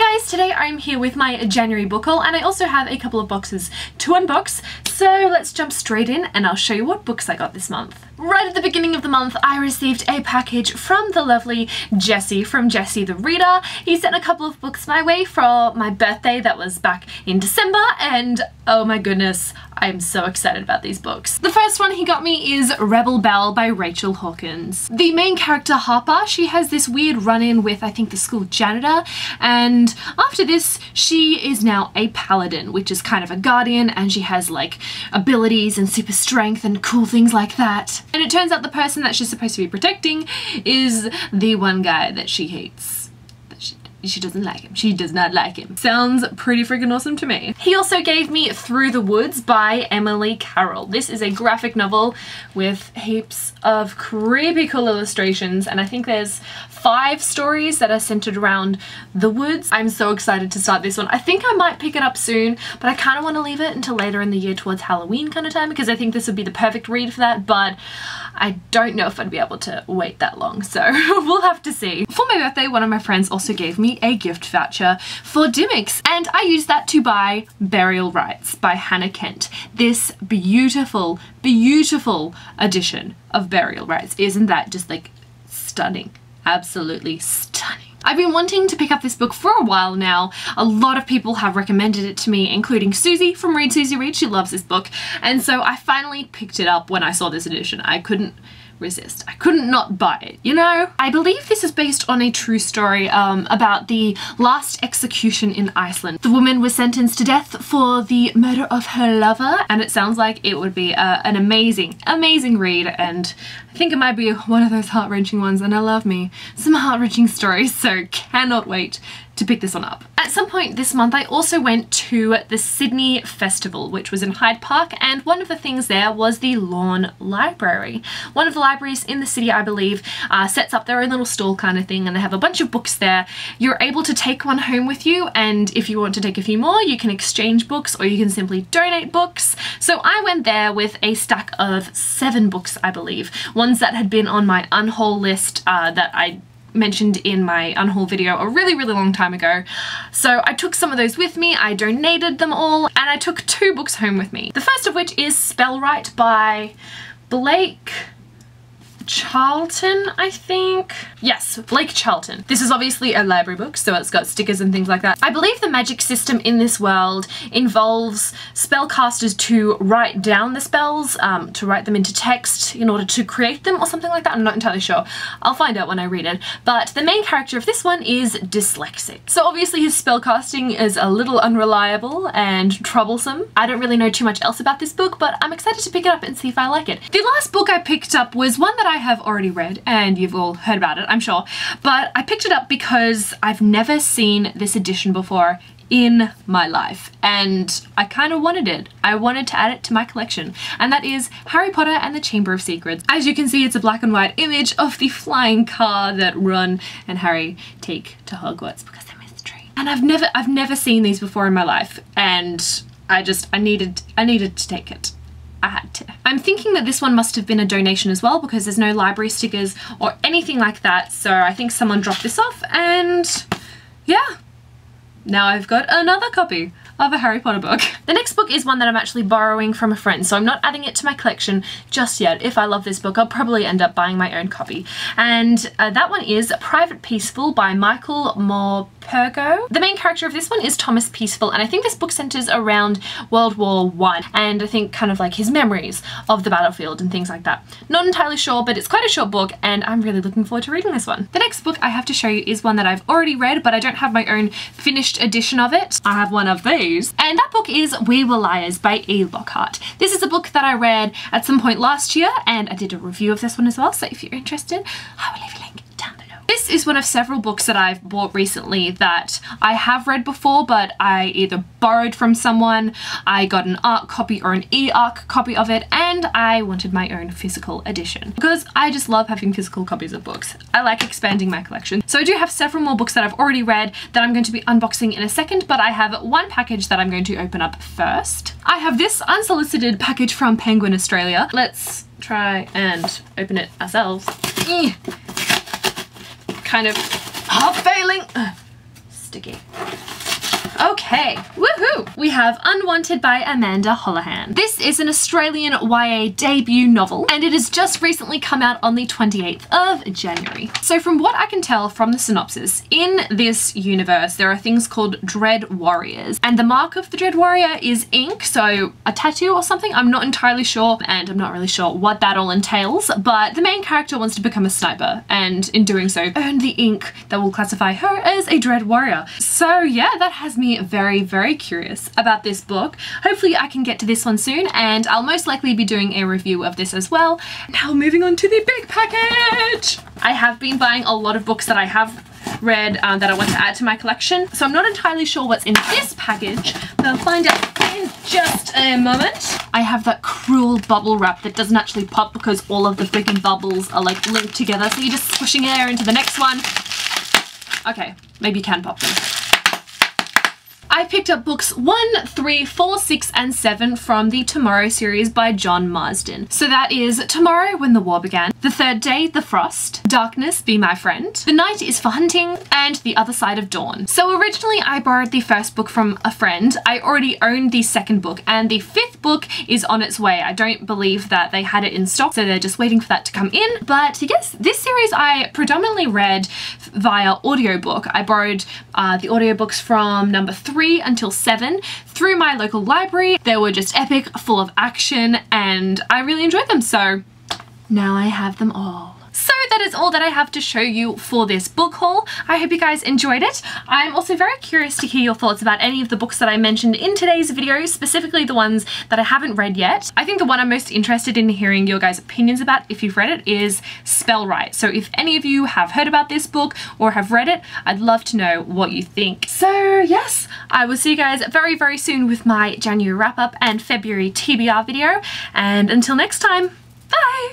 Hi guys, today I'm here with my January book haul and I also have a couple of boxes to unbox, so let's jump straight in and I'll show you what books I got this month. Right at the beginning of the month I received a package from the lovely Jesse from Jesse the Reader. He sent a couple of books my way for my birthday that was back in December, and oh my goodness, I'm so excited about these books. The first one he got me is Rebel Belle by Rachel Hawkins. The main character Harper, she has this weird run-in with I think the school janitor, and after this she is now a paladin, which is kind of a guardian, and she has like abilities and super strength and cool things like that. And it turns out the person that she's supposed to be protecting is the one guy that she hates. She doesn't like him. She does not like him. Sounds pretty freaking awesome to me. He also gave me Through the Woods by Emily Carroll. This is a graphic novel with heaps of creepy cool illustrations, and I think there's 5 stories that are centered around the woods. I'm so excited to start this one. I think I might pick it up soon, but I kind of want to leave it until later in the year towards Halloween kind of time, because I think this would be the perfect read for that, but I don't know if I'd be able to wait that long, so we'll have to see. For my birthday, one of my friends also gave me a gift voucher for Dimmicks, and I used that to buy Burial Rites by Hannah Kent. This beautiful, beautiful edition of Burial Rites. Isn't that just like stunning? Absolutely stunning. I've been wanting to pick up this book for a while now. A lot of people have recommended it to me, including Susie from Read Susie Read. She loves this book, and so I finally picked it up when I saw this edition. I couldn't resist. I couldn't not buy it, you know? I believe this is based on a true story about the last execution in Iceland. The woman was sentenced to death for the murder of her lover, and it sounds like it would be an amazing, amazing read, and I think it might be one of those heart-wrenching ones, and I love me some heart-wrenching stories, so cannot wait to pick this one up. At some point this month I also went to the Sydney Festival, which was in Hyde Park, and one of the things there was the Lawn Library. One of the libraries in the city, I believe, sets up their own little stall kind of thing, and they have a bunch of books there. You're able to take one home with you, and if you want to take a few more you can exchange books or you can simply donate books. So I went there with a stack of 7 books, I believe. Ones that had been on my unhaul list that I mentioned in my unhaul video a really long time ago. So I took some of those with me, I donated them all, and I took 2 books home with me. The first of which is Spellwright by Blake Charlton, I think? Yes, Blake Charlton. This is obviously a library book, so it's got stickers and things like that. I believe the magic system in this world involves spellcasters to write down the spells, to write them into text in order to create them or something like that. I'm not entirely sure. I'll find out when I read it. But the main character of this one is dyslexic. So obviously his spellcasting is a little unreliable and troublesome. I don't really know too much else about this book, but I'm excited to pick it up and see if I like it. The last book I picked up was one that I have already read, and you've all heard about it, I'm sure, but I picked it up because I've never seen this edition before in my life, and I kind of wanted it. I wanted to add it to my collection, and that is Harry Potter and the Chamber of Secrets. As you can see, it's a black and white image of the flying car that Ron and Harry take to Hogwarts because they missed the train. And I've never seen these before in my life, and I needed to take it. I had to. I'm thinking that this one must have been a donation as well, because there's no library stickers or anything like that, so I think someone dropped this off, and yeah, now I've got another copy of a Harry Potter book. The next book is one that I'm actually borrowing from a friend, so I'm not adding it to my collection just yet. If I love this book, I'll probably end up buying my own copy, and that one is Private Peaceful by Michael Morpurgo. The main character of this one is Thomas Peaceful, and I think this book centers around World War I, and I think kind of like his memories of the battlefield and things like that. Not entirely sure, but it's quite a short book, and I'm really looking forward to reading this one. The next book I have to show you is one that I've already read, but I don't have my own finished edition of it. I have one of these. And that book is We Were Liars by E. Lockhart. This is a book that I read at some point last year, and I did a review of this one as well, so if you're interested, I will leave a link down below. This is one of several books that I've bought recently that I have read before, but I either borrowed from someone, I got an ARC copy or an e-ARC copy of it, and I wanted my own physical edition because I just love having physical copies of books. I like expanding my collection. So I do have several more books that I've already read that I'm going to be unboxing in a second, but I have one package that I'm going to open up first. I have this unsolicited package from Penguin Australia. Let's try and open it ourselves. Kind of half failing. sticky. Okay, woohoo! We have Unwanted by Amanda Holohan. This is an Australian YA debut novel, and it has just recently come out on the 28th of January. So from what I can tell from the synopsis, in this universe there are things called Dread Warriors, and the mark of the Dread Warrior is ink, so a tattoo or something. I'm not entirely sure, and I'm not really sure what that all entails, but the main character wants to become a sniper, and in doing so earn the ink that will classify her as a Dread Warrior. So yeah, that has me very, very curious about this book. Hopefully I can get to this one soon, and I'll most likely be doing a review of this as well. Now moving on to the big package! I have been buying a lot of books that I have read that I want to add to my collection, so I'm not entirely sure what's in this package, but I'll find out in just a moment. I have that cruel bubble wrap that doesn't actually pop because all of the freaking bubbles are like linked together, so you're just squishing air into the next one. Okay, maybe you can pop them. I picked up books 1, 3, 4, 6 and 7 from the Tomorrow series by John Marsden. So that is Tomorrow When the War Began, The Third Day, The Frost, Darkness, Be My Friend, The Night is for Hunting, and The Other Side of Dawn. So originally I borrowed the first book from a friend. I already owned the second book, and the fifth book is on its way. I don't believe that they had it in stock, so they're just waiting for that to come in. But yes, this series I predominantly read via audiobook. I borrowed the audiobooks from number 3 until 7 through my local library. They were just epic, full of action, and I really enjoyed them, so now I have them all. So that is all that I have to show you for this book haul. I hope you guys enjoyed it. I'm also very curious to hear your thoughts about any of the books that I mentioned in today's video, specifically the ones that I haven't read yet. I think the one I'm most interested in hearing your guys' opinions about, if you've read it, is Spellwright. So if any of you have heard about this book or have read it, I'd love to know what you think. So yes, I will see you guys very, very soon with my January wrap up and February TBR video. And until next time, bye!